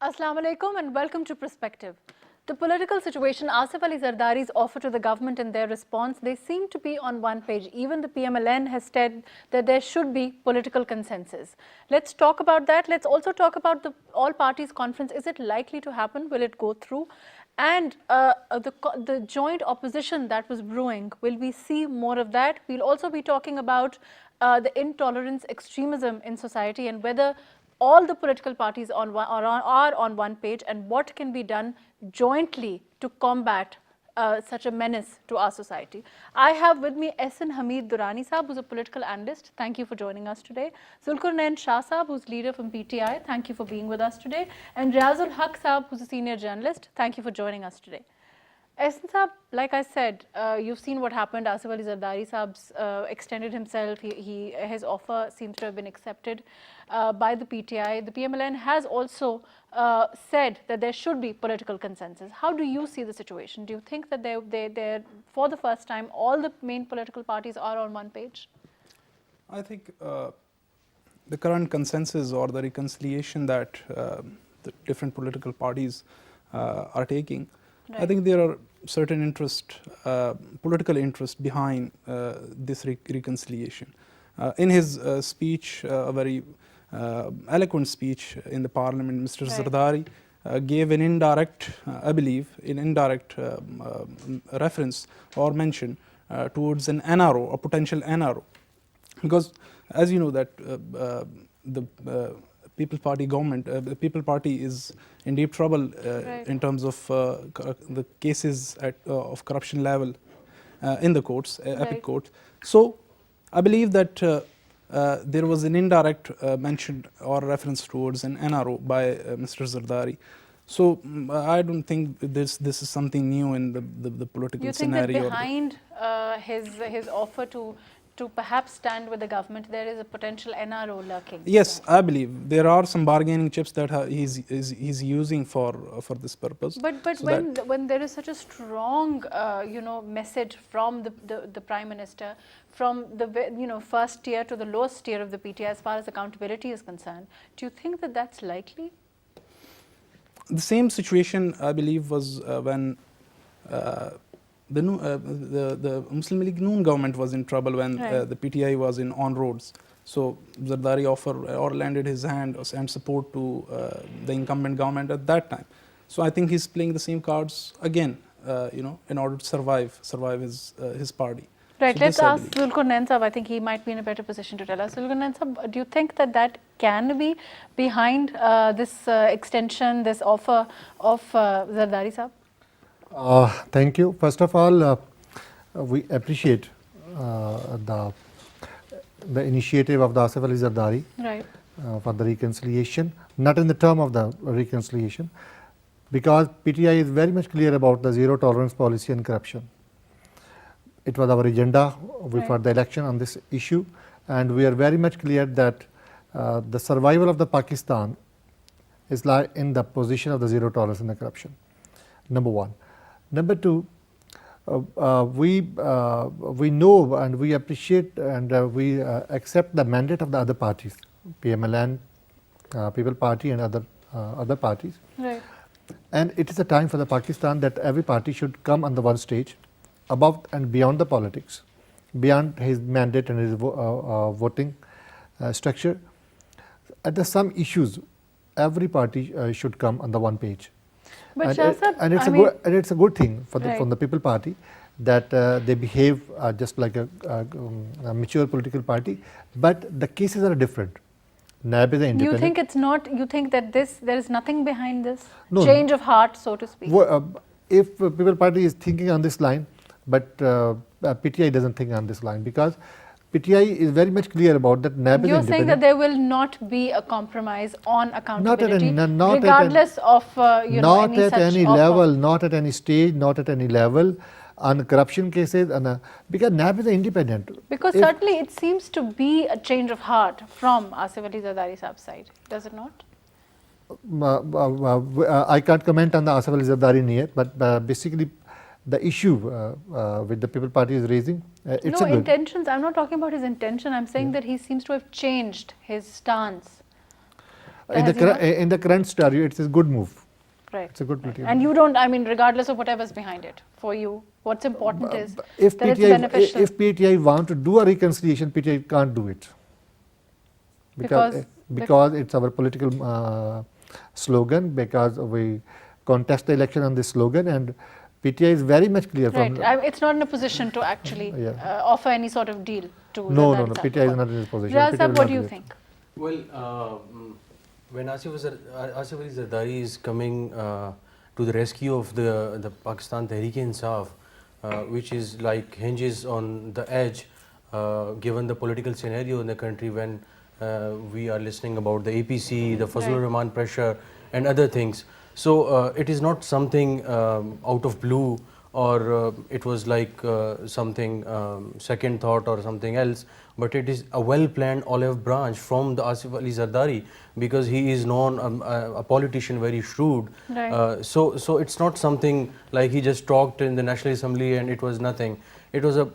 Assalamu alaikum and welcome to Prespective. The political situation, Asif Zardari's offer to the government and their response, they seem to be on one page. Even the PMLN has said that there should be political consensus. Let's talk about that. Let's also talk about the all parties conference. Is it likely to happen? Will it go through? And the joint opposition that was brewing, will we see more of that? We'll also be talking about the intolerance, extremism in society and whether all the political parties are on one page and what can be done jointly to combat such a menace to our society. I have with me Ahsan Hamid Durrani Sahab, who's a political analyst. Thank you for joining us today. Zulqarnain Shah Sahab, who's leader from PTI. Thank you for being with us today. And Riaz Sahab, who's a senior journalist. Thank you for joining us today. Ahsan Sahab, like I said, you've seen what happened. Asif Zardari Sahab's extended himself. His offer seems to have been accepted by the PTI. The PMLN has also said that there should be political consensus. How do you see the situation? Do you think that they're for the first time, all the main political parties are on one page? I think the current consensus or the reconciliation that the different political parties are taking, right. I think there are certain political interest behind this reconciliation. In his speech, a very eloquent speech in the parliament, Mr. Right. Zardari gave an indirect, I believe, reference or mention towards an NRO, a potential NRO. Because as you know that the People Party government, the People Party is in deep trouble right. in terms of the cases of corruption level in the courts, right. epic courts. So I believe that there was an indirect mention or reference towards an NRO by Mr. Zardari. So I don't think this is something new in the political scenario. You think that behind his offer to perhaps stand with the government, there is a potential NRO lurking? Yes, I believe there are some bargaining chips that he's using for this purpose. But so when there is such a strong message from the Prime Minister, from the first tier to the lowest tier of the PTI as far as accountability is concerned, do you think that that's likely? The same situation, I believe, was when the Muslim League Noon government was in trouble when right. The PTI was on roads. So Zardari offered or lended his hand and support to the incumbent government at that time. So I think he's playing the same cards again, in order to survive his party. Right. So let's ask Zulqarnain Sahab. I think he might be in a better position to tell us. Zulqarnain Sahab, do you think that can be behind this extension, this offer of Zardari Sahab? Thank you. First of all, we appreciate the initiative of the Asif Zardari right. For the reconciliation, not in the term of the reconciliation, because PTI is very much clear about the zero tolerance policy and corruption. It was our agenda for the election on this issue, and we are very much clear that the survival of the Pakistan is in the position of the zero tolerance and the corruption. Number one. Number two, we know and we appreciate and we accept the mandate of the other parties, PMLN, People Party and other parties. Right. And it is a time for the Pakistan that every party should come on the one stage, above and beyond the politics, beyond his mandate and his voting structure. At some issues, every party should come on the one page. But and it's a good thing for from the People Party that they behave just like a mature political party, but the cases are different. NAB is independent. You think it's not? You think that there is nothing behind this change of heart, so to speak? If People Party is thinking on this line, but PTI doesn't think on this line, because PTI is very much clear about that NAB is independent. You're saying that there will not be a compromise on accountability, regardless of not at any level, not at any stage, not at any level, on corruption cases, because NAB is independent. Because certainly it seems to be a change of heart from Asif Zardari Saab's side, does it not? I can't comment on the Asif Zardari here, but basically the issue with the People Party is raising, it's no intentions. I'm not talking about his intention. I'm saying that he seems to have changed his stance. In the current scenario, it's a good move. Right. It's a good political And you don't, I mean, regardless of whatever's behind it, for you, what's important is if that it's beneficial. If PTI want to do a reconciliation, PTI can't do it because it's our political slogan, because we contest the election on this slogan, and PTI is very much clear Right. from. It's not in a position to actually offer any sort of deal to. No, PTI is not in this position. Riaz, PTI will what not do you it. think? Well, when Asif Zardari is coming to the rescue of the Pakistan Tehreek-e-Insaf, which is like hinges on the edge, given the political scenario in the country when we are listening about the APC, the Fazlur Rahman pressure and other things. So it is not something out of blue, or it was like something second thought or something else, but it is a well-planned olive branch from the Asif Ali Zardari, because he is known a politician, very shrewd. Right. So it's not something like he just talked in the National Assembly and it was nothing. It was a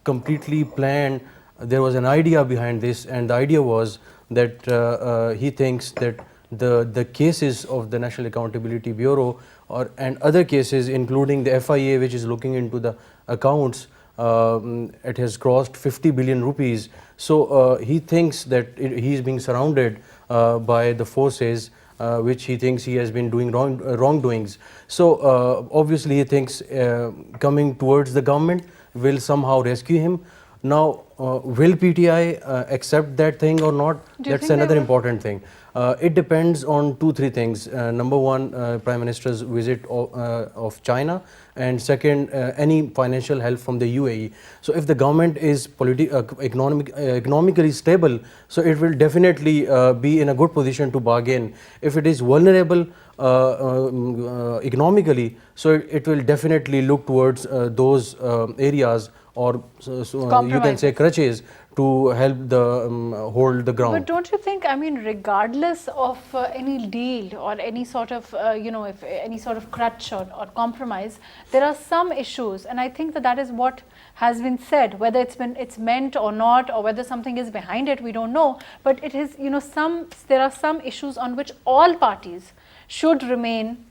completely planned. There was an idea behind this, and the idea was that he thinks that the cases of the National Accountability Bureau and other cases, including the FIA, which is looking into the accounts, it has crossed 50 billion rupees. So he thinks that he is being surrounded by the forces which he thinks he has been doing wrongdoings. So obviously he thinks coming towards the government will somehow rescue him. Now, will PTI accept that thing or not? That's another important thing. It depends on 2-3 things. Number one, Prime Minister's visit of China, and second, any financial help from the UAE. So if the government is economically stable, so it will definitely be in a good position to bargain. If it is vulnerable economically, so it will definitely look towards those areas, or you can say crutches, to help the hold the ground. But don't you think, I mean, regardless of any deal or any sort of, if any sort of crutch or compromise, there are some issues, and I think that is what has been said. Whether it's meant or not, or whether something is behind it, we don't know. But it is, there are some issues on which all parties should remain,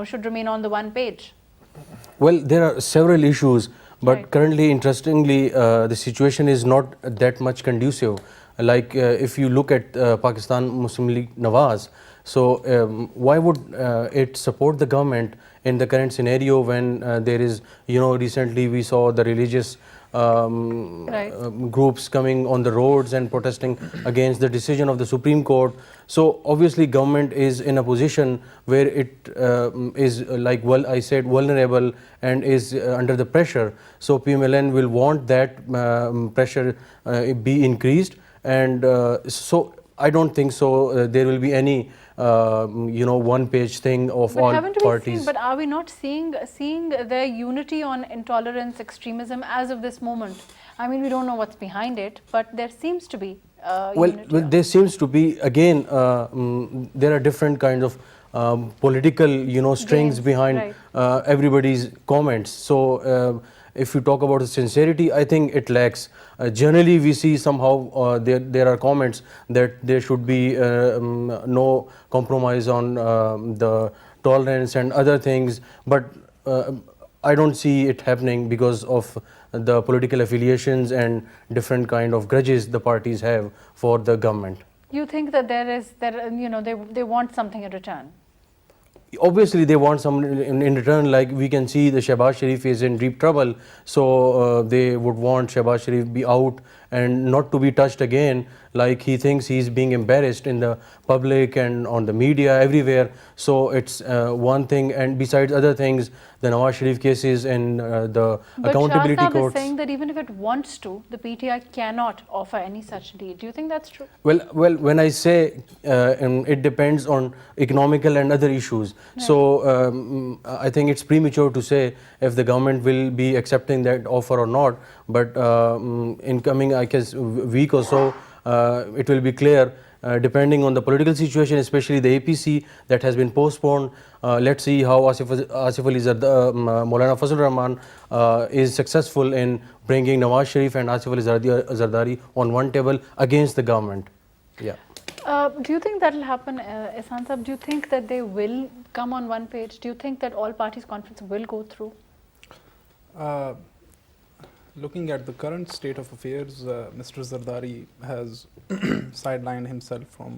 should remain on the one page. Well, there are several issues. But currently, interestingly, the situation is not that much conducive. Like if you look at Pakistan Muslim League Nawaz, so why would it support the government in the current scenario when there is, recently we saw the religious groups coming on the roads and protesting against the decision of the Supreme Court. So obviously government is in a position where it is like, well, I said, vulnerable and is under the pressure. So PMLN will want that pressure be increased, and so I don't think so there will be any one-page thing of all parties. But are we not seeing their unity on intolerance, extremism as of this moment? I mean, we don't know what's behind it, but there seems to be unity. Well, there seems to be, again, there are different kinds of political, strings behind everybody's comments. So if you talk about the sincerity, I think it lacks. Generally, we see somehow there are comments that there should be no compromise on the tolerance and other things, but I don't see it happening because of the political affiliations and different kind of grudges the parties have for the government. You think that they want something in return? Obviously, they want some in return. Like we can see, the Shehbaz Sharif is in deep trouble, so they would want Shehbaz Sharif be out and not to be touched again. Like he thinks he's being embarrassed in the public and on the media everywhere. So it's one thing, and besides other things, the Nawaz Sharif cases and the accountability Shah courts. is saying that even if it wants to, the PTI cannot offer any such deal. Do you think that's true? Well, when I say it depends on economical and other issues, so I think it's premature to say if the government will be accepting that offer or not. But in coming, I guess, week or so, it will be clear. Depending on the political situation, especially the APC that has been postponed. Let's see how Asif Ali Maulana Fazlur Rahman is successful in bringing Nawaz Sharif and Asif Ali Zardari on one table against the government. Yeah. Do you think that will happen, Ahsan Sahab? Do you think that they will come on one page? Do you think that all parties conference will go through? Looking at the current state of affairs, Mr. Zardari has sidelined himself from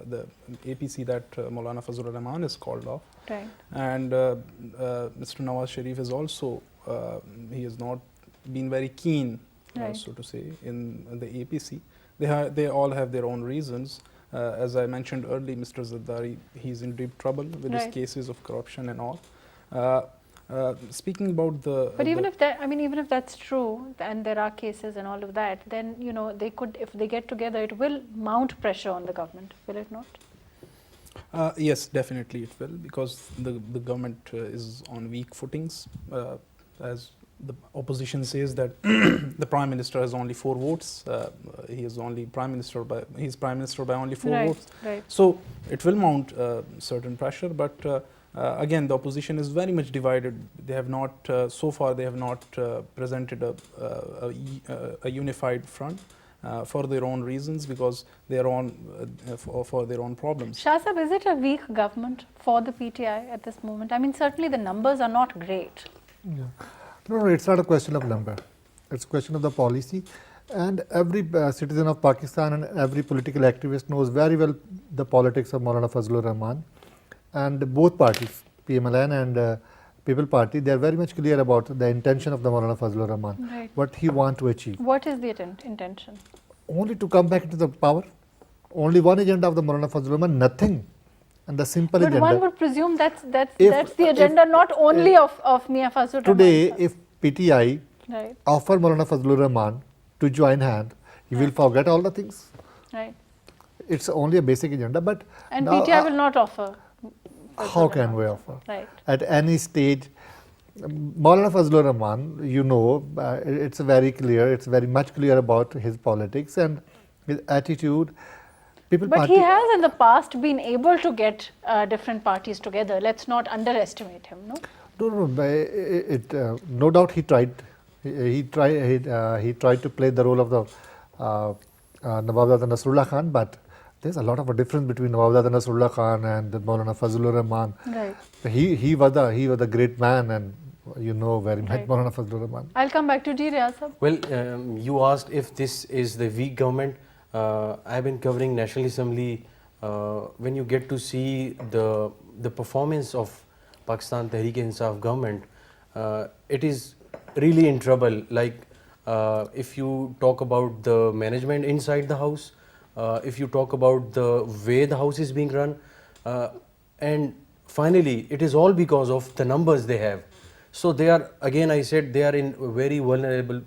the APC that Maulana Fazlur Rahman is called off. Right. And Mr. Nawaz Sharif is also, he has not been very keen, Right. so to say, in the APC. They all have their own reasons. As I mentioned earlier, Mr. Zardari, he's in deep trouble with his Right. cases of corruption and all. Speaking about the... But even if that, I mean, even if that's true, and there are cases and all of that, then, you know, they could, if they get together, it will mount pressure on the government, will it not? Yes, definitely it will, because the government is on weak footings. As the opposition says that the Prime Minister has only 4 votes. He is only Prime Minister by, he's Prime Minister by only 4 votes. Right. So it will mount certain pressure, but again, the opposition is very much divided. They have not, so far they have not presented a unified front for their own reasons, because they are on for their own problems. Shah Sahab, is it a weak government for the PTI at this moment? I mean, certainly the numbers are not great. Yeah. No, it's not a question of number. It's a question of the policy. And every citizen of Pakistan and every political activist knows very well the politics of Maulana Fazlur Rahman. And both parties, PMLN and People Party, they are very much clear about the intention of the Maulana Fazlur Rahman, Right. what he wants to achieve. What is the intention? Only to come back into the power. Only one agenda of the Maulana Fazlur Rahman, nothing. And the simple But agenda. one would presume that's If- the agenda not only of Mia Fazlur Today, Rahman. if PTI Right, offer Maulana Fazlur Rahman to join hand, he will forget all the things. right. It's only a basic agenda, but And now, PTI will not offer. how can we offer? Right. At any stage, Maulana Fazlur Rahman, you know, it's very clear, it's very much clear about his politics and his attitude. People But Party, he has in the past been able to get different parties together. Let's not underestimate him, no? No doubt he tried. He tried to play the role of the Nawab Nasrullah Khan, but there's a lot of a difference between Nawab Nasrullah Khan and Maulana Fazlur Rahman. Right. He was a great man, and you know very much Right. Maulana Fazlur Rahman. I'll come back to Riaz sahab. Well, you asked if this is the weak government. I've been covering National Assembly. When you get to see the performance of Pakistan Tehreek-e-Insaf government, it is really in trouble. Like if you talk about the management inside the house, if you talk about the way the house is being run, and finally it is all because of the numbers they have. So they are, again I said, they are in a very vulnerable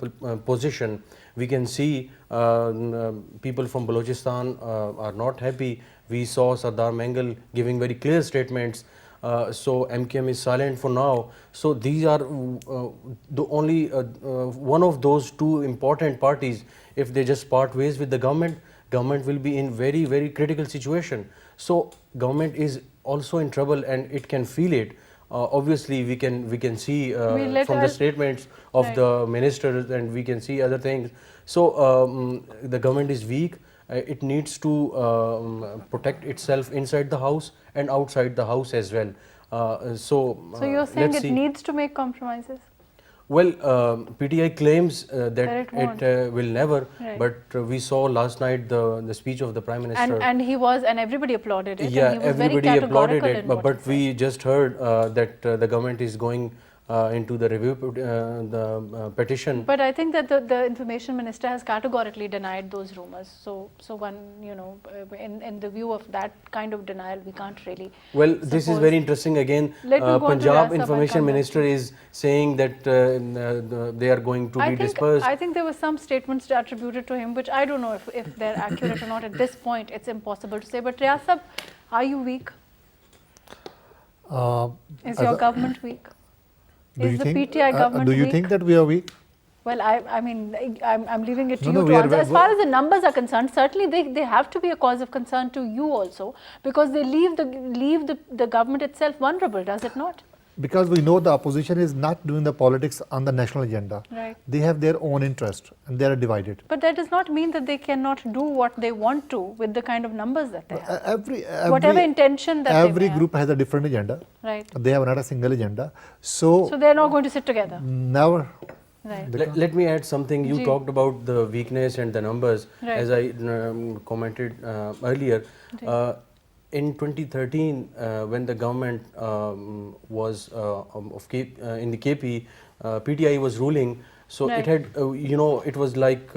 position. We can see people from Balochistan are not happy. We saw Sardar Mangal giving very clear statements. So MKM is silent for now. So these are the only one of those 2 important parties. If they just part ways with the government will be in very, very critical situation. So government is also in trouble and it can feel it. Obviously we can see from the statements of Right. the ministers, and we can see other things. So the government is weak. It needs to protect itself inside the house and outside the house as well. So you're saying let's it see. needs to make compromises? Well, PTI claims that it won't. it will never, Right. but we saw last night the speech of the Prime Minister. And he was, and everybody applauded it. Yeah, and he was everybody very applauded categorical it, in what but he we said. just heard that the government is going into the review petition. But I think that the information minister has categorically denied those rumors. So one, you know, in the view of that kind of denial, we can't really. Well, this is suppose- very interesting. Again, Let me go on to Punjab Riaz, I'll Information come back Minister to you. is saying that they are going to be dispersed. I think there were some statements attributed to him, which I don't know if they're accurate or not. At this point, it's impossible to say. But Riaz sahab, are you weak? Is your government weak? Is the PTI government do you weak? think that we are weak? Well, I mean, I'm leaving it to No, you no, to we are- answer. As far as the numbers are concerned, certainly they have to be a cause of concern to you also, because they leave the government itself vulnerable, does it not? because we know the opposition is not doing the politics on the national agenda. Right. They have their own interest and they are divided. But that does not mean that they cannot do what they want to with the kind of numbers that they have. Whatever intention that every they may group has a different agenda. Right. They have not a single agenda. So they're not going to sit together. never. Right. Let me add something. You talked about the weakness and the numbers, Right. as I commented earlier. In 2013, when the government was in the KP, PTI was ruling, so Right. it had, it was like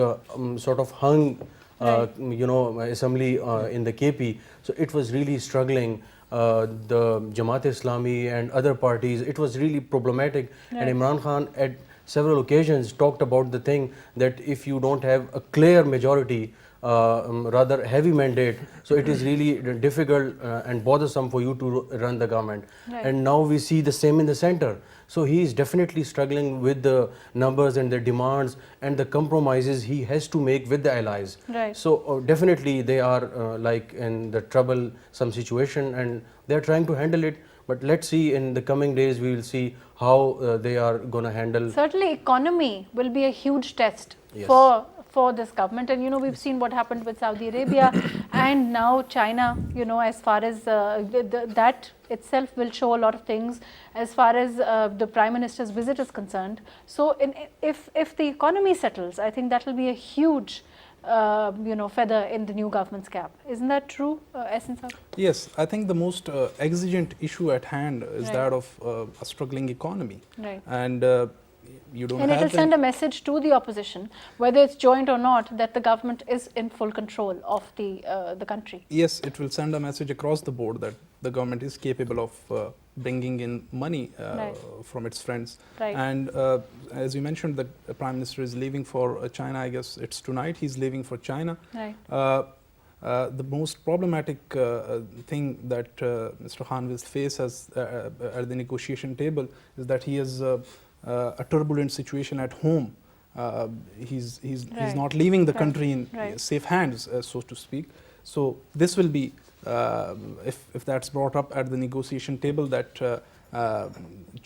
sort of hung, assembly in the KP. So it was really struggling. The Jamaat Islami and other parties, it was really problematic. Right. And Imran Khan at several occasions talked about the thing that if you don't have a clear majority, rather heavy mandate, so it is really difficult and bothersome for you to run the government. Right. And now we see the same in the center. So he is definitely struggling with the numbers and the demands and the compromises he has to make with the allies. Right. So definitely they are like in the troublesome situation and they are trying to handle it. But let's see, in the coming days we will see how they are going to handle. Certainly, economy will be a huge test Yes. for this government, and we've seen what happened with Saudi Arabia and now China. As far as that itself will show a lot of things as far as the Prime Minister's visit is concerned. So, if the economy settles, I think that will be a huge feather in the new government's cap. Isn't that true, Ahsan sir? Yes, I think the most exigent issue at hand is Right. that of a struggling economy. Right. And you don't And it have will send a message to the opposition, whether it's joint or not, that the government is in full control of the country. Yes, it will send a message across the board that the government is capable of bringing in money Right. from its friends. Right. And as you mentioned, the Prime Minister is leaving for China. I guess it's tonight he's leaving for China. Right. The most problematic thing that Mr. Khan will face at the negotiation table is that he has a turbulent situation at home. He's Right. not leaving the Right. country in Right. safe hands, so to speak. So this will be, if that's brought up at the negotiation table, that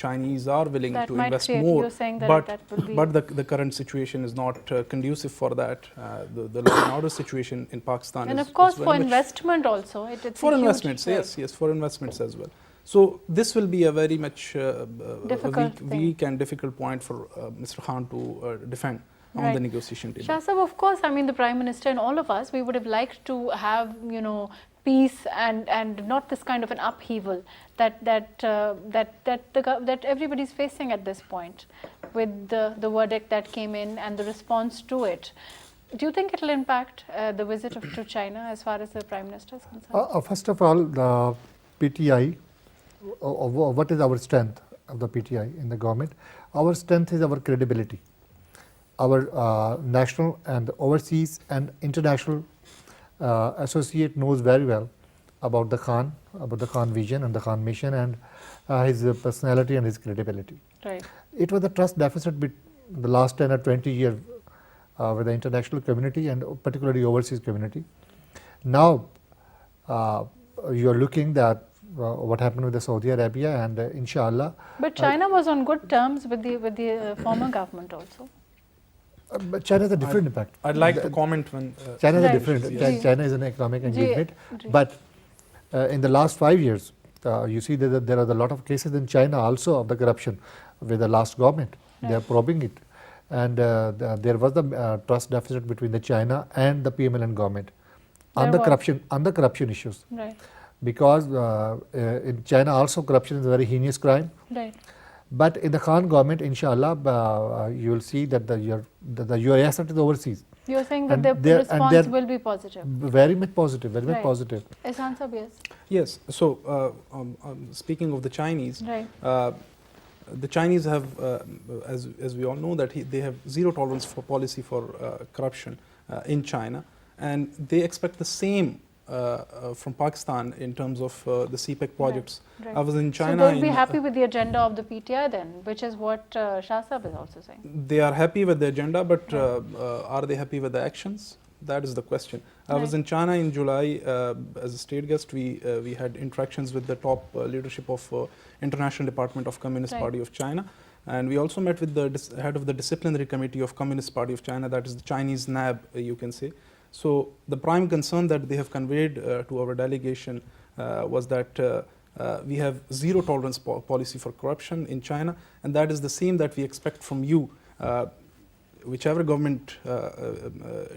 Chinese are willing That to might invest create- more, you're saying that but that will be- but the current situation is not conducive for that. The law and order situation in Pakistan And is of course, very for much investment also. It's a for huge- investments, right. yes, for investments as well. So this will be a very much Difficult thing. weak and difficult point for Mr. Khan to defend on Right. the negotiation table. Shah Sahib, of course, I mean the Prime Minister and all of us, we would have liked to have peace and not this kind of an upheaval that everybody is facing at this point with the verdict that came in and the response to it. Do you think it will impact the visit to China as far as the Prime Minister is concerned? First of all, the PTI, what is our strength of the PTI in the government? Our strength is our credibility. Our national and overseas and international associate knows very well about the Khan vision and the Khan mission and his personality and his credibility. Right. It was a trust deficit the last 10 or 20 years with the international community and particularly overseas community. Now you are looking at what happened with the Saudi Arabia and inshallah. But China was on good terms with the former government also. But China has a different impact. I'd like to comment when China is Right. a different. Yes. China is an economic engagement, Ji. but in the last 5 years, you see that there are a lot of cases in China also of the corruption with the last government. They are probing it, and there was the trust deficit between the China and the PMLN government on There the corruption issues. Right. Because in China also corruption is a very heinous crime. Right. But in the Khan government, inshallah, you will see that your asset is overseas. You're saying that And the there- and response there- will be positive. Very much positive, very much Right. positive. Ahsan Sahib, yes. yes. So speaking of the Chinese, Right. the Chinese have, as we all know, that they have zero tolerance for policy for corruption in China, and they expect the same from Pakistan in terms of the CPEC projects. Right. I was in So China. they'll be happy with the agenda of the PTI then, which is what Shah Sahib is also saying. They are happy with the agenda, but are they happy with the actions? That is the question. I was in China in July as a state guest. We had interactions with the top leadership of International Department of Communist Party of China, and we also met with the head of the disciplinary committee of Communist Party of China, that is the Chinese NAB, you can say. So the prime concern that they have conveyed to our delegation was that we have zero tolerance policy for corruption in China, and that is the same that we expect from you, whichever government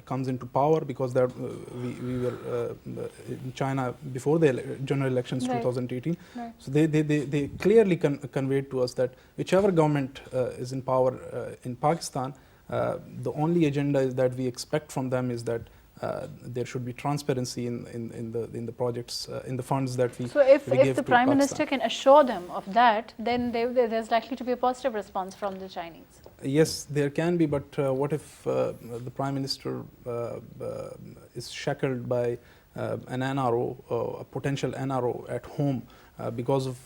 comes into power, because that, we were in China before the general elections 2018. So they clearly conveyed to us that whichever government is in power in Pakistan, the only agenda is that we expect from them is that there should be transparency in the projects, in the funds that we. So if the Prime Minister can assure them of that, then there's likely to be a positive response from the Chinese. Yes, there can be, but what if the Prime Minister is shackled by an NRO, a potential NRO at home because of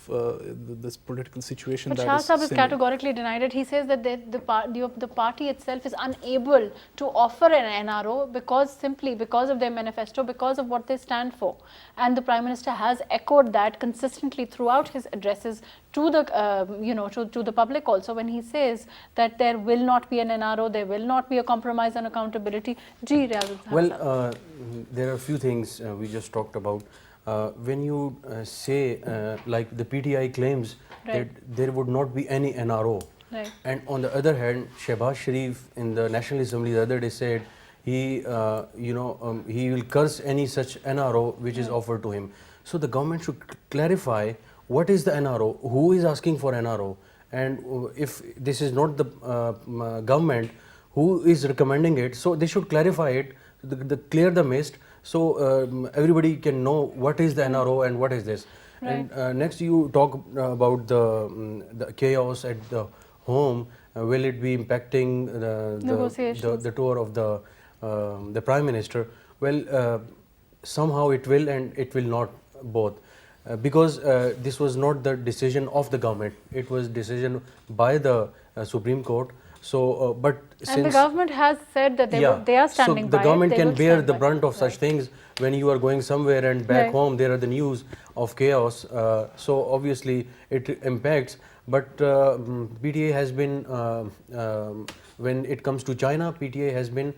this political situation? But Shah Sahab has categorically denied it. He says that the party itself is unable to offer an NRO simply because of their manifesto, because of what they stand for. And the Prime Minister has echoed that consistently throughout his addresses to the to the public also, when he says that there will not be an NRO, there will not be a compromise on accountability. Well, there are a few things we just talked about. When you say like the PTI claims that there would not be any NRO, and on the other hand, Shehbaz Sharif in the National Assembly the other day said he he will curse any such NRO which is offered to him. So the government should clarify what is the NRO, who is asking for NRO, and if this is not the government who is recommending it, so they should clarify it, clear the mist, so everybody can know what is the NRO and what is this. And next you talk about the chaos at the home. Will it be impacting the tour of the Prime Minister? Well, somehow it will and it will not both. Because this was not the decision of the government, it was decision by the Supreme Court. So, but since the government has said that they are standing by it. So the government can bear the brunt of such things when you are going somewhere and back home there are the news of chaos. So obviously it impacts. But PTA has been, when it comes to China, PTA has been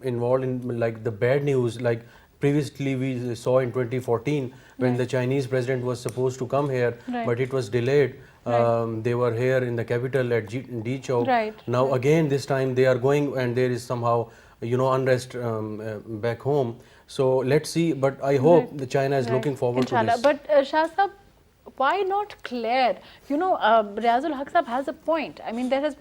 involved in like the bad news. Like previously we saw in 2014 when the Chinese president was supposed to come here, but it was delayed. They were here in the capital at D Chowk. Now again this time they are going, and there is somehow unrest back home. So let's see, but I hope the China is looking forward to this. But Shah Sahab, why not clear? Riazul Haq Sahab has a point. I mean, there have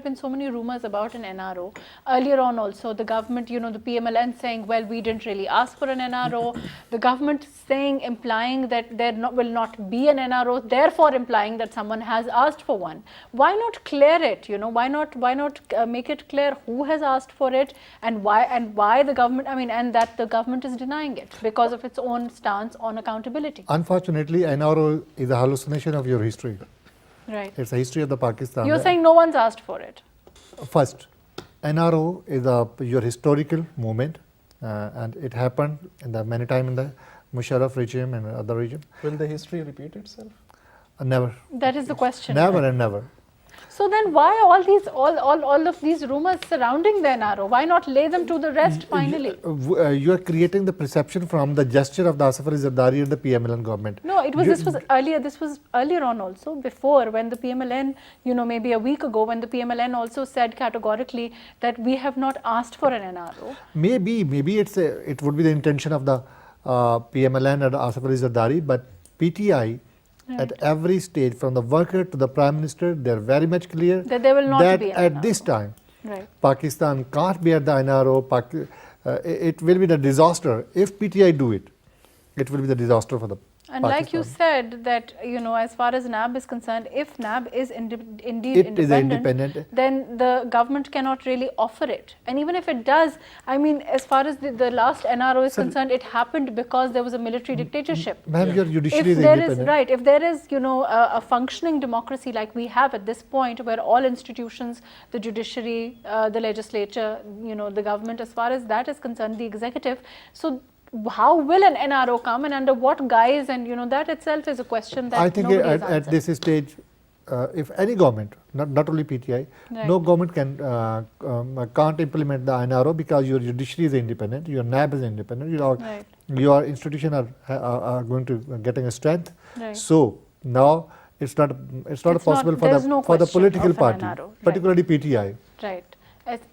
been so many rumors about an NRO. Earlier on also, the government, the PMLN saying, well, we didn't really ask for an NRO. The government saying, implying that there will not be an NRO, therefore implying that someone has asked for one. Why not clear it? Why not make it clear who has asked for it and why the government, and that the government is denying it because of its own stance on accountability. Unfortunately, NRO is a hallucination of your history. Right. It's a history of the Pakistan. You're saying no one's asked for it. First, NRO is your historical movement, and it happened many times in the Musharraf regime and other regime. Will the history repeat itself? Never. That is the question. Never and never. So then why all of these rumors surrounding the NRO? Why not lay them to the rest finally? You are creating the perception from the gesture of the Asif Zardari and the PMLN government. No, this was earlier. This was earlier on also, before, when the PMLN, maybe a week ago, when the PMLN also said categorically that we have not asked for an NRO. Maybe it would be the intention of the PMLN and Asif Zardari, but PTI. Right. At every stage, from the worker to the Prime Minister, they are very much clear that there will not be at this time, Pakistan can't bear the NRO. It will be the disaster if PTI do it. It will be the disaster for the And like you Pakistan. said that, you know, as far as NAB is concerned, if NAB is indeed It is independent. then the government cannot really offer it. And even if it does, I mean, as far as the last NRO is concerned, it happened because there was a military dictatorship. Ma'am, your judiciary If is there is, independent. right, if there is, you know, a functioning democracy like we have at this point, where all institutions, the judiciary, the legislature, you know, the government, as far as that is concerned, the executive, so how will an NRO come and under what guise, and you know, that itself is a question that I think nobody has at this answered. stage, if any government, not only PTI, Right. no government can't implement the NRO because your judiciary is independent, your NAB is independent, Right. your institution are going to getting a strength. Right. So now it's not possible for there's no the question political of an party, NRO, right. particularly PTI. Right.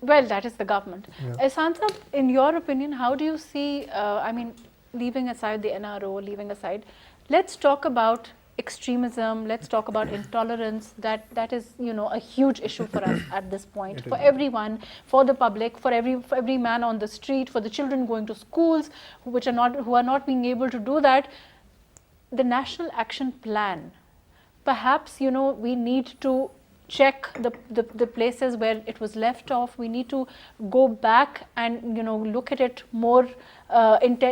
Well, that is the government. Yeah. Ahsan sir, in your opinion, how do you see, I mean, leaving aside the NRO, leaving aside, let's talk about extremism, let's talk about intolerance, that is, you know, a huge issue for us at this point, for everyone, for the public, for every man on the street, for the children going to schools, who are not being able to do that. The National Action Plan, perhaps, you know, we need to check the places where it was left off. We need to go back and, you know, look at it more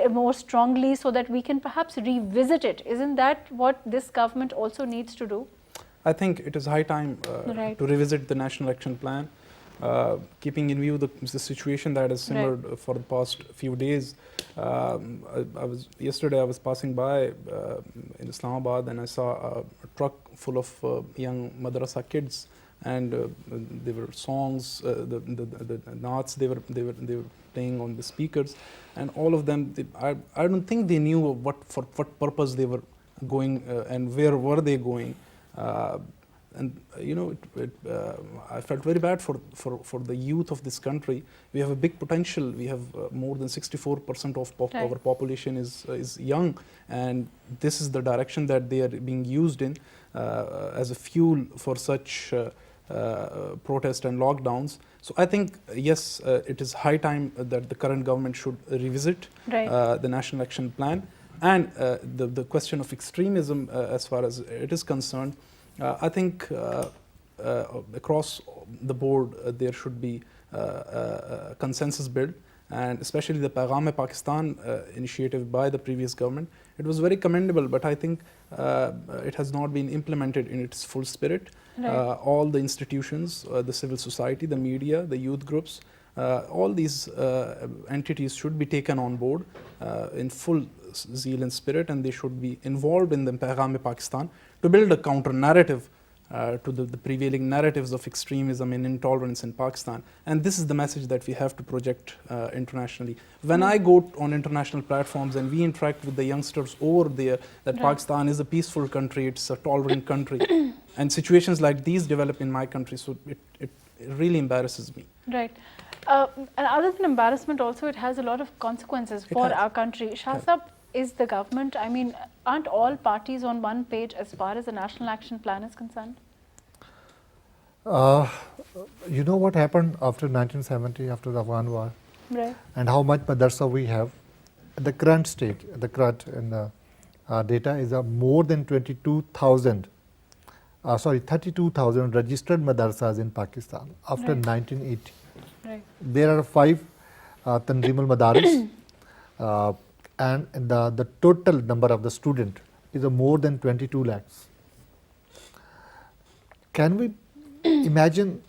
more strongly so that we can perhaps revisit it. Isn't that what this government also needs to do? I think it is high time Right. to revisit the National Action Plan, keeping in view the situation that has simmered for the past few days. Yesterday I was passing by in Islamabad and I saw a truck full of young madrasa kids, and there were songs, the naats they were playing on the speakers, and all of them. I don't think they knew for what purpose they were going and where were they going. And you know, I felt very bad for the youth of this country. We have a big potential. We have more than 64% of our population is young, and this is the direction that they are being used in as a fuel for such protest and lockdowns. So I think yes, it is high time that the current government should revisit the National Action Plan, and the question of extremism as far as it is concerned. I think across the board there should be a consensus built, and especially the Paigam-e-Pakistan initiative by the previous government. It was very commendable, but I think it has not been implemented in its full spirit. All the institutions, the civil society, the media, the youth groups, all these entities should be taken on board in full zeal and spirit, and they should be involved in the Paigam-e-Pakistan to build a counter narrative to the prevailing narratives of extremism and intolerance in Pakistan. And this is the message that we have to project internationally. When I go on international platforms and we interact with the youngsters over there, that Pakistan is a peaceful country, it's a tolerant country, and situations like these develop in my country, so it really embarrasses me. Right. And other than embarrassment also, it has a lot of consequences for our country. Shah Sahab, is the government, I mean, aren't all parties on one page as far as the National Action Plan is concerned? You know what happened after 1970, after the Afghan war? Right. And how much madrasa we have? At the current state, the current in the data is more than 32,000 registered madrasas in Pakistan after 1980. Right. There are 5 Tanzim al-Madaris, and the total number of the student is more than 22 lakhs. Can we imagine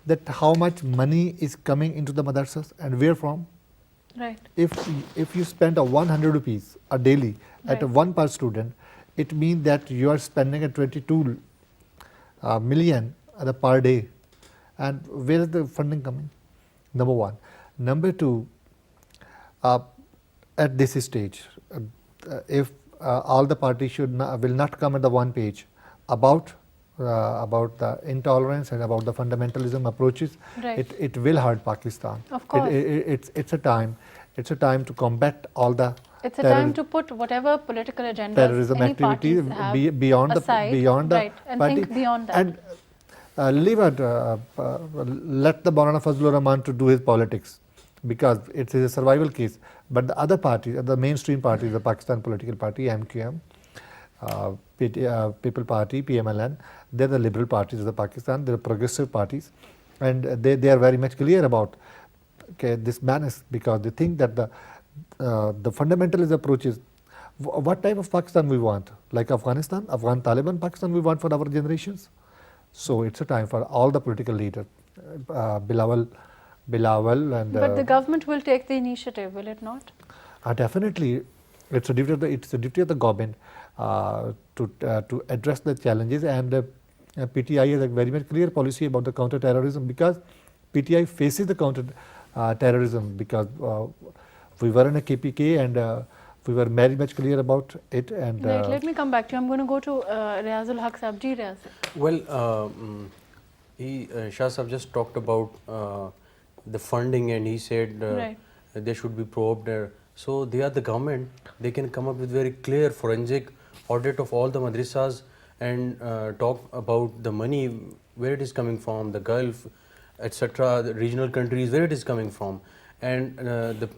that how much money is coming into the madrasas and where from? Right. If you spend 100 rupees a daily at one per student, it means that you are spending a 22 million per day. And where is the funding coming? Number one. Number two, at this stage, if all the parties will not come at the one page about the intolerance and about the fundamentalism approaches, it will hurt Pakistan. Of course. It's a time to combat all the It's a time to put whatever political agendas terrorism any activity parties have beyond aside, the and party, think beyond that. and leave it, let the Maulana Fazlur Rahman to do his politics, because it is a survival case. But the other parties, the mainstream parties, the Pakistan Political Party, MQM, People Party, PMLN, they're the liberal parties of the Pakistan, they're progressive parties, and they are very much clear about this madness, because they think that the fundamentalist approach is what type of Pakistan we want, like Afghanistan, Afghan Taliban Pakistan we want for our generations. So it's a time for all the political leaders, Bilawal and. But the government will take the initiative, will it not? Definitely, it's a duty of the government to address the challenges, and PTI has a very much clear policy about the counter-terrorism, because PTI faces the counter-terrorism, because we were in a KPK and we were very much clear about it. And right, let me come back to you. I'm going to go to Riaz ul Haq Sahab. Ji Riaz. Well, Shah Sahab just talked about the funding, and he said Right. they should be probed. So they are the government. They can come up with very clear forensic audit of all the madrasas and talk about the money, where it is coming from, the Gulf, etc., the regional countries, where it is coming from. And the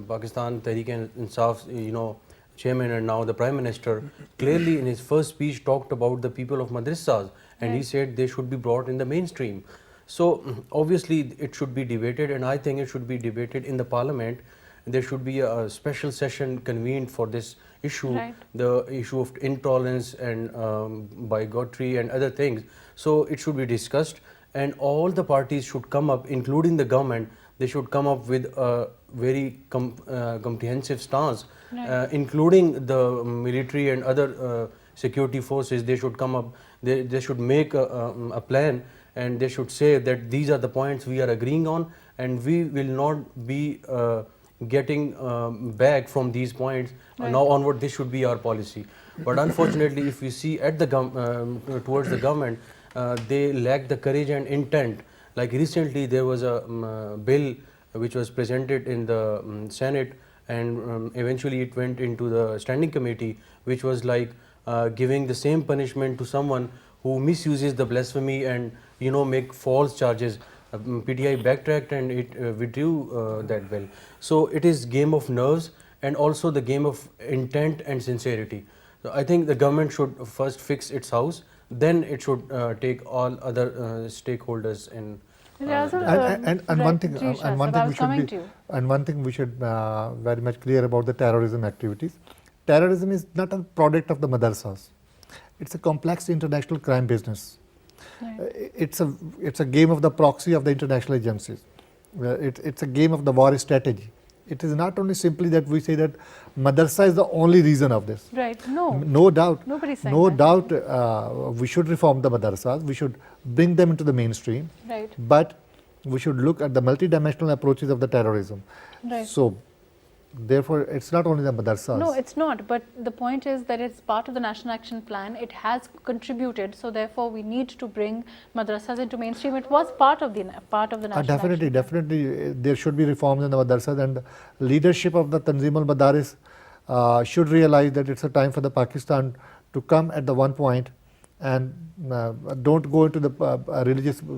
Pakistan Tehreek-e-Insaf, chairman and now the Prime Minister, clearly in his first speech talked about the people of madrasas, and he said they should be brought in the mainstream. So obviously it should be debated, and I think it should be debated in the parliament. There should be a special session convened for this issue, Right. the issue of intolerance and bigotry and other things. So it should be discussed, and all the parties should come up, including the government. They should come up with a very comprehensive stance, Right. including the military and other security forces. They should come up, they should make a plan, and they should say that these are the points we are agreeing on, and we will not be getting back from these points. Right. Now onward, this should be our policy. But unfortunately, if we see at the towards the government, they lack the courage and intent. Like recently, there was a bill which was presented in the Senate, and eventually it went into the standing committee, which was like giving the same punishment to someone who misuses the blasphemy and make false charges. PTI backtracked and it withdrew that bill. So it is game of nerves and also the game of intent and sincerity. So I think the government should first fix its house, then it should take all other stakeholders in. Riaz ul- and right, one thing, ji, Shah and one Sahab, I thing we was should coming be, to you. and one thing we should very much clear about the terrorism activities. Terrorism is not a product of the madrasas. It's a complex international crime business. Right. It's a game of the proxy of the international agencies. It's a game of the war strategy. It is not only simply that we say that madrasa is the only reason of this. Right. No. No doubt. Nobody's saying No that. doubt. We should reform the madrasas. We should bring them into the mainstream. Right. But we should look at the multidimensional approaches of the terrorism. Right. So, therefore, it's not only the madrasas. No, it's not. But the point is that it's part of the National Action Plan. It has contributed. So therefore, we need to bring madrasas into mainstream. It was part of the National Definitely, Action definitely, there should be reforms in the madrasas, and leadership of the Tanzim al-Madaris should realize that it's a time for the Pakistan to come at the one point and don't go into the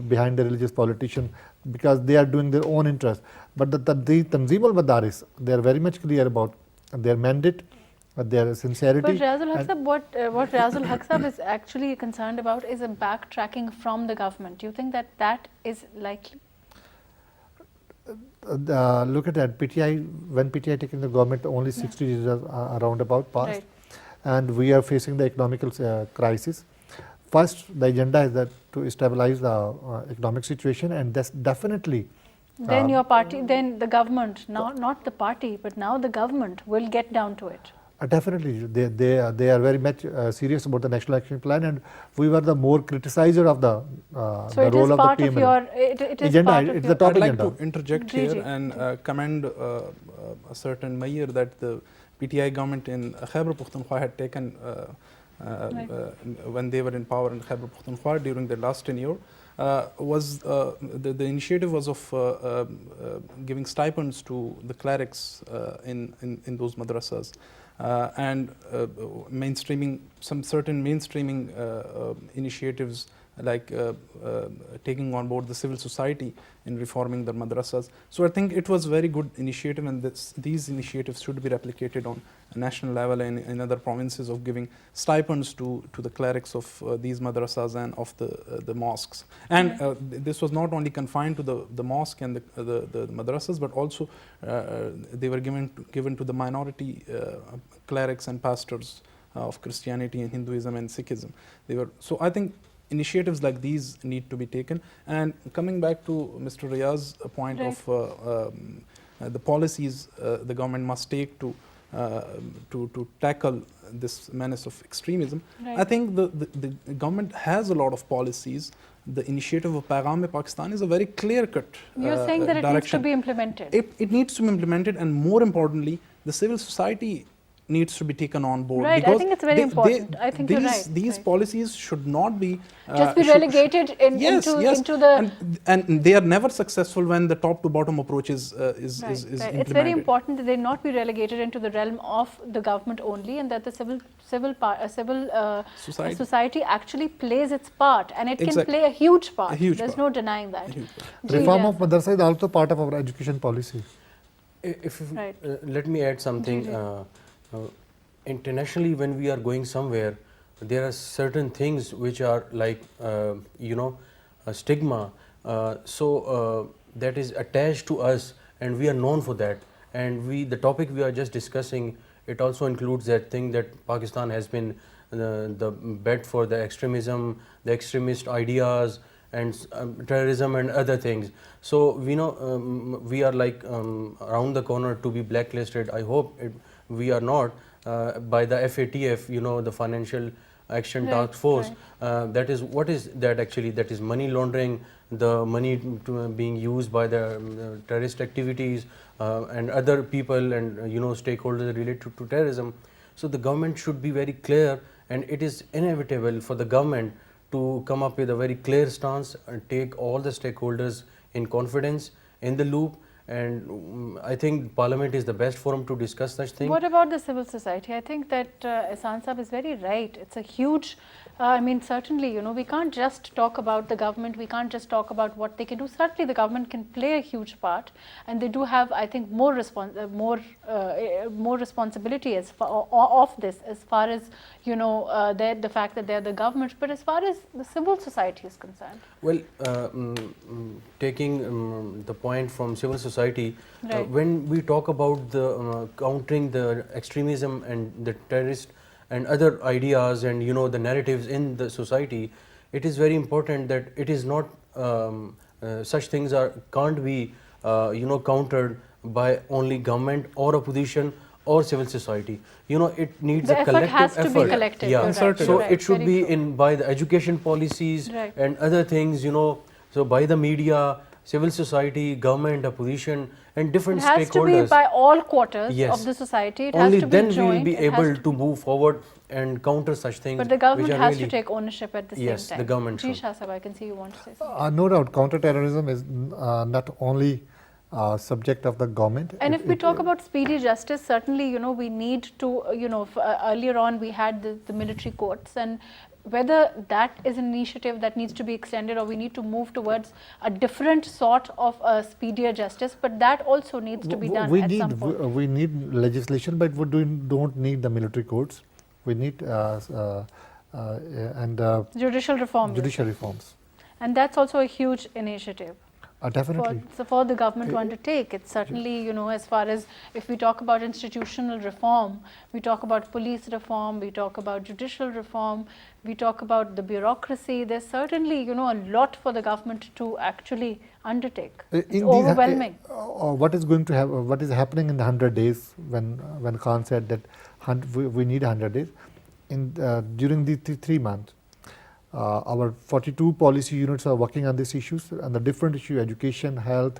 behind the religious politician, because they are doing their own interest. But the Tanzim al-Madaris, they are very much clear about their mandate, their sincerity. But Riaz ul Haq and- Sahab, what Riaz ul Haq Sahab is actually concerned about is a backtracking from the government. Do you think that that is likely? Look at that, PTI, when PTI taking the government, only 60 days are around about passed. Right. And we are facing the economical crisis. First, the agenda is that to stabilize the economic situation, and that's definitely. Then your party, then the government, not the party, but now the government will get down to it. Definitely, they are very much serious about the National Action Plan, and we were the more criticizer of the So it is role of part the of PML. your, it is Agenda, part of it's your. the top I'd like agenda. to interject Ji, ji. here and commend a certain mayor that the PTI government in Khyber Pakhtunkhwa had taken when they were in power in Khyber Pakhtunkhwa during their last tenure. The initiative was of giving stipends to the clerics in those madrasas and mainstreaming some certain mainstreaming initiatives like taking on board the civil society in reforming the madrasas. So I think it was very good initiative, and these initiatives should be replicated on a national level and in other provinces, of giving stipends to the clerics of these madrasas and of the mosques. And this was not only confined to the mosque and the madrasas, but also they were given to the minority clerics and pastors of Christianity and Hinduism and Sikhism. So I think initiatives like these need to be taken. And coming back to Mr. Riaz's point of the policies the government must take to tackle this menace of extremism, I think the government has a lot of policies. The initiative of Paigam-e-Pakistan is a very clear-cut You're saying that it direction. needs to be implemented. It needs to be implemented, and more importantly, the civil society needs to be taken on board. Right, I think it's very important. I think you're right. These policies should not be just be relegated into the... And they are never successful when the top to bottom approach is implemented. It's very important that they not be relegated into the realm of the government only, and that the civil society actually plays its part, and it can play a huge part. There's no denying that. Reform of madrasa is also part of our education policy. Let me add something. Internationally, when we are going somewhere, there are certain things which are like a stigma, so that is attached to us, and we are known for that. And the topic we are just discussing, it also includes that thing that Pakistan has been the bed for the extremism, the extremist ideas, and terrorism and other things. So we know we are like around the corner to be blacklisted. I hope we are not by the FATF, the Financial Action Task Force. That is, what is that actually? That is money laundering, the money being used by the terrorist activities and other people and stakeholders related to terrorism. So the government should be very clear, and it is inevitable for the government to come up with a very clear stance and take all the stakeholders in confidence, in the loop. And I think Parliament is the best forum to discuss such things. What about the civil society? I think that Ahsan Sahab is very right. It's a huge, I mean, certainly, we can't just talk about the government. We can't just talk about what they can do. Certainly, the government can play a huge part, and they do have, I think, more responsibility of this, as far as the fact that they're the government. But as far as the civil society is concerned, well, taking the point from civil society, when we talk about the countering the extremism and the terrorist and other ideas and the narratives in the society, it is very important that it is not such things can't be countered by only government or opposition or civil society. It needs the a collective effort. Has to be collective. Yeah. So it should be true. by the education policies and other things. So by the media, civil society, government, opposition, and different stakeholders. It has to be by all quarters of the society. It Only has to be then joined. we will be able to move forward and counter such things. But the government has to take ownership at the same time. Yes, the government should. Shah Sahab, I can see you want to say something. No doubt, counter-terrorism is not only subject of the government. And if we talk about speedy justice, certainly, we need to, earlier on we had the military courts, and whether that is an initiative that needs to be extended, or we need to move towards a different sort of speedier justice, but that also needs to be done at some point. We need legislation, but we don't need the military courts. We need judicial reform. Judicial reforms. And that's also a huge initiative. Definitely. For the government to undertake. It's certainly, as far as if we talk about institutional reform, we talk about police reform, we talk about judicial reform, we talk about the bureaucracy. There's certainly, a lot for the government to actually undertake. It's overwhelming. What is going to happen? What is happening in the 100 days when Khan said that we need 100 days? During the 3 months. Our 42 policy units are working on these issues, and the different issues: education, health,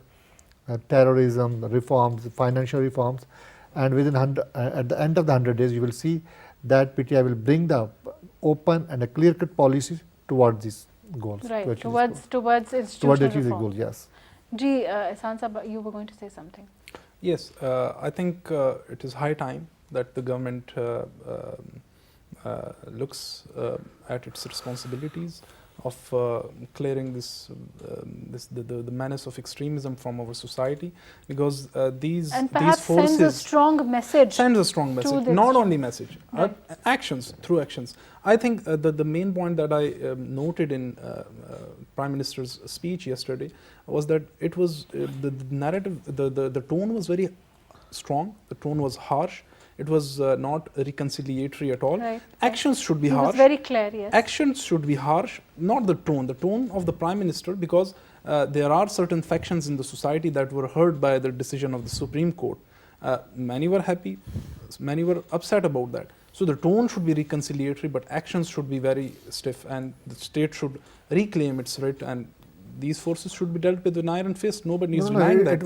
terrorism, reforms, financial reforms. And at the end of the 100 days, you will see that PTI will bring the open and a clear-cut policy towards these goals. Right, towards institutional achieving reform. goals, yes. Ahsan Sahab, you were going to say something. Yes, I think it is high time that the government looks at its responsibilities of clearing the menace of extremism from our society, because these perhaps forces sends a strong message. Sends a strong message, the not only message, Right. actions, through actions. I think the main point that I noted in Prime Minister's speech yesterday was that it was the narrative, the tone was very strong, the tone was harsh, it was not reconciliatory at all. Right. Actions should be He harsh. was very clear, yes. Actions should be harsh, not the tone of the Prime Minister, because there are certain factions in the society that were hurt by the decision of the Supreme Court. Many were happy, many were upset about that. So the tone should be reconciliatory, but actions should be very stiff, and the state should reclaim its right, and these forces should be dealt with an iron fist. Nobody needs denying that.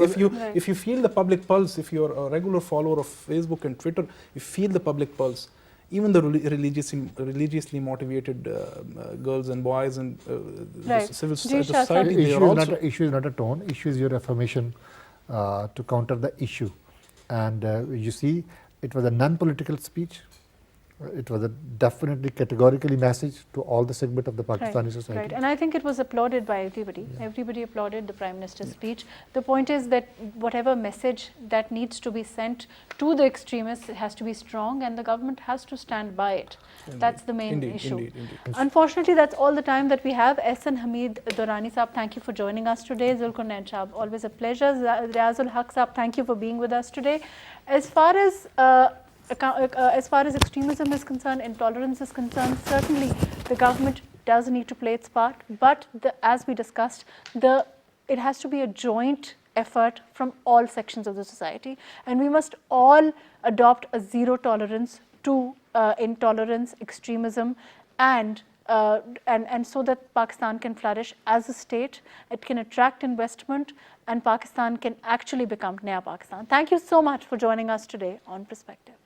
If you feel the public pulse, if you're a regular follower of Facebook and Twitter, you feel the public pulse. Even the religiously motivated girls and boys and Right. the civil Shah, society, they are also. Issue is not a tone, issue is your affirmation to counter the issue. And you see, it was a non-political speech. It was a definitely categorically message to all the segment of the Pakistani society. Right, and I think it was applauded by everybody. Yeah. Everybody applauded the Prime Minister's speech. The point is that whatever message that needs to be sent to the extremists, it has to be strong, and the government has to stand by it. Indeed. That's the main issue. Indeed. Unfortunately, that's all the time that we have. Ahsan, Hamid, Durrani Saab, thank you for joining us today. Zulqarnain Saab, always a pleasure. Riaz Saab, thank you for being with us today. As far as extremism is concerned, intolerance is concerned, certainly the government does need to play its part, but as we discussed, it has to be a joint effort from all sections of the society, and we must all adopt a zero tolerance to intolerance, extremism, and so that Pakistan can flourish as a state, it can attract investment, and Pakistan can actually become Naya Pakistan. Thank you so much for joining us today on Perspective.